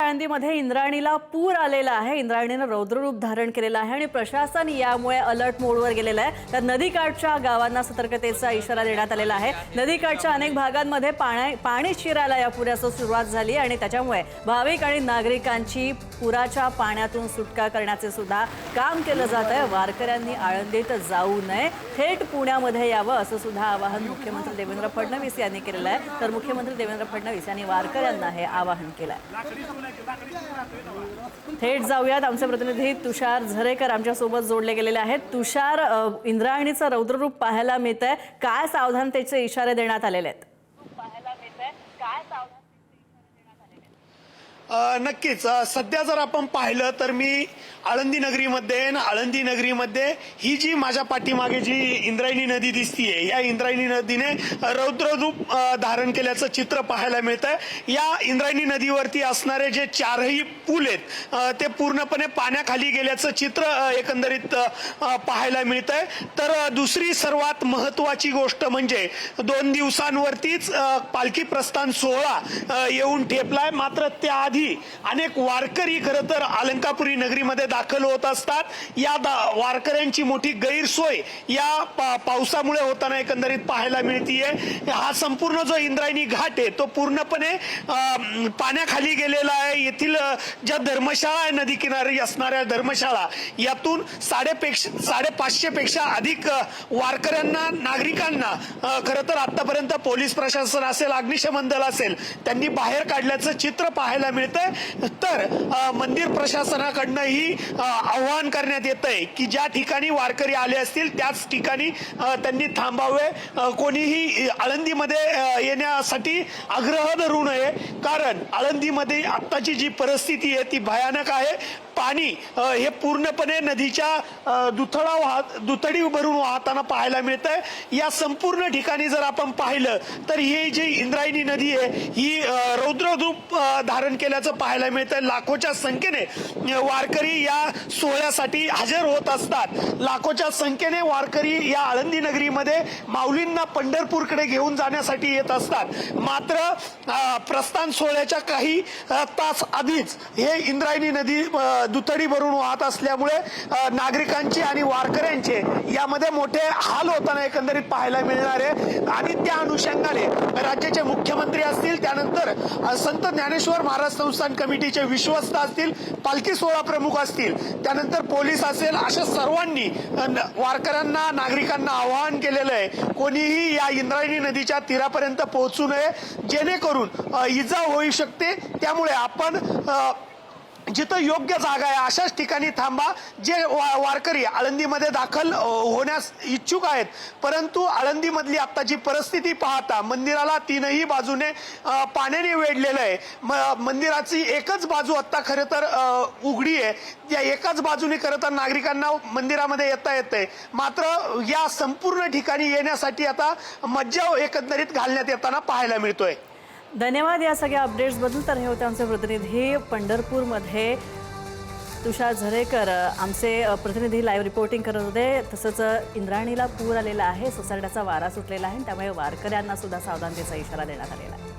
आळंदीमध्ये इंद्रायणीला पूर आलेला आहे। इंद्रायणीने रौद्ररूप धारण केलेला आहे आणि प्रशासन यामुळे अलर्ट मोडवर गेलेलं आहे। तर नदीकाठच्या गावांना सतर्कतेचा इशारा देण्यात आलेला आहे। नदीकाठच्या अनेक भागांमध्ये पाणी शिरायला या पुराची सुरुवात झाली आणि त्याच्यामुळे भाविक आणि नागरिकांची पुराच्या पाण्यातून सुटका करण्याचे सुद्धा काम केलं जात आहे। वारकऱ्यांनी आळंदीत जाऊ नये, थेट पुण्यामध्ये यावं असं सुद्धा आवाहन मुख्यमंत्री देवेंद्र फडणवीस यांनी केलेलं आहे। तर मुख्यमंत्री देवेंद्र फडणवीस यांनी वारकऱ्यांना हे आवाहन केलं आहे। थेट जाऊयात, आमचे प्रतिनिधी तुषार झरेकर आमच्या सोबत जोडले गेलेले आहेत। तुषार, इंद्रायणीचं रौद्ररूप पाहायला मिळतंय, काय सावधानतेचे इशारे देण्यात आलेले आहेत? नक्कीच सध्या जर आपण पाहिलं तर मी आळंदी नगरीमध्ये ही जी माझ्या पाठीमागे जी इंद्रायणी नदी दिसतीये, या इंद्रायणी नदीने रौद्ररूप धारण केल्याचं चित्र पाहायला मिळतंय। या इंद्रायणी नदीवरती असणारे जे चारही पूल आहेत ते पूर्णपणे पाण्याखाली गेल्याचं चित्र एकंदरीत पाहायला मिळतंय। तर दुसरी सर्वात महत्वाची गोष्ट म्हणजे 2 दिवसांवरतीच पालखी प्रस्थान सोहळा येऊन ठेपलाय। मात्र त्याआधी अनेक वारकरी खरं तर अलंकापुरी नगरीमध्ये दाखल होत असतात। या वारकऱ्यांची मोठी गैरसोय या पावसामुळे होताना एकंदरीत पाहायला मिळतीये। हा संपूर्ण जो इंद्रायणी घाट आहे तो पूर्णपणे पाण्याखाली गेलेला आहे। येथील ज्या धर्मशाळा आहे, नदी किनारी असणाऱ्या धर्मशाळा, यातून 550 पेक्षा अधिक वारकऱ्यांना, नागरिकांना खरं तर आतापर्यंत पोलीस प्रशासन असेल, अग्निशमन दल असेल, त्यांनी बाहेर काढल्याचं चित्र पाहायला मिळतंय। तर मंदिर प्रशासनाकडनंही आवाहन करण्यात येतंय की ज्या ठिकाणी वारकरी आले असतील त्याच ठिकाणी त्यांनी थांबावे, कोणीही आळंदीमध्ये येण्यासाठी आग्रह धरू नये, कारण आळंदीमध्ये आत्ताची जी परिस्थिती आहे ती भयानक आहे। पाणी हे पूर्णपणे नदीच्या दुथडी भरून वाहताना पाहायला मिळतंय। या संपूर्ण ठिकाणी जर आपण पाहिलं तर ही जी इंद्रायणी नदी आहे ही रौद्ररूप धारण केल्याचं पाहायला मिळतंय। लाखोच्या संख्येने वारकरी या सोहळ्यासाठी हजर होत असतात। लाखोच्या संख्येने वारकरी या आळंदी नगरीमध्ये माऊलींना पंढरपूरकडे घेऊन जाण्यासाठी येत असतात। मात्र प्रस्थान सोहळ्याच्या काही तास आधीच हे इंद्रायणी नदी दुथडी भरून वाहत असल्यामुळे नागरिकांचे आणि वारकऱ्यांचे यामध्ये मोठे हाल होताना एकंदरीत पाहायला मिळणार आहे। आणि त्या अनुषंगाने राज्याचे मुख्यमंत्री असतील, त्यानंतर संत ज्ञानेश्वर महाराज संस्थान कमिटीचे विश्वस्त असतील, पालखी सोहळा प्रमुख असतील, त्यानंतर पोलीस असेल, अशा सर्वांनी वारकऱ्यांना, नागरिकांना आवाहन केलेलं आहे कोणीही या इंद्रायणी नदीच्या तीरापर्यंत पोहोचू नये, जेणेकरून इजा होऊ शकते। त्यामुळे आपण जिथं योग्य जागा आहे अशाच ठिकाणी थांबा। जे वारकरी आळंदीमध्ये दाखल होण्यास इच्छुक आहेत, परंतु आळंदीमधली आत्ताची परिस्थिती पाहता मंदिराला तीनही बाजूने पाण्याने वेढलेलं आहे। मंदिराची एकच बाजू आत्ता खरं तर उघडी आहे, त्या एकाच बाजूने खरं तर नागरिकांना मंदिरामध्ये येता येतंय। मात्र या संपूर्ण ठिकाणी येण्यासाठी आता मज्जाव एकंदरीत घालण्यात येताना पाहायला मिळतोय। धन्यवाद या सगळ्या अपडेट्स बद्दल। तर हे होते आमचे प्रतिनिधी पंढरपूरमध्ये तुषार झरेकर, आमचे प्रतिनिधी लाईव्ह रिपोर्टिंग करत होते। तसंच इंद्रायणीला पूर आलेला आहे, सोसाट्याचा वारा सुटलेला आहे, त्यामुळे वारकऱ्यांना सुद्धा सावधानतेचा इशारा देण्यात आलेला आहे।